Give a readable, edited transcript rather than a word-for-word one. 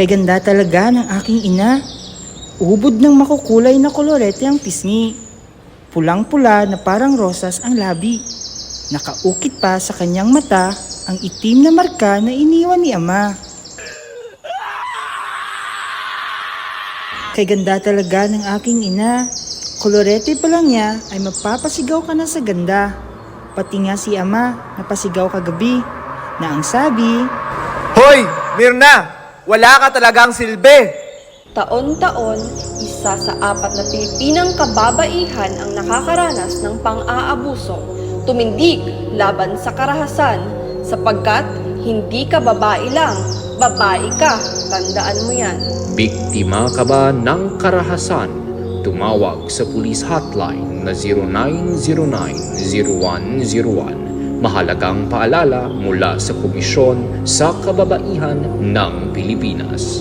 Kay ganda talaga ng aking ina. Ubod ng makukulay na kolorete ang pisngi. Pulang-pula na parang rosas ang labi. Nakaukit pa sa kanyang mata ang itim na marka na iniwan ni ama. Kay ganda talaga ng aking ina. Kolorete pa lang niya ay mapapasigaw ka na sa ganda. Pati nga si ama napasigaw kagabi na ang sabi, Hoy, Mirna! Wala ka talagang silbi! Taon-taon, isa sa 4 na Pilipinang kababaihan ang nakakaranas ng pang-aabuso. Tumindig laban sa karahasan, sapagkat hindi ka babae lang, babae ka, tandaan mo yan. Biktima ka ba ng karahasan? Tumawag sa police hotline na 0909-0101. Mahalagang paalala mula sa Komisyon sa Kababaihan ng Pilipinas.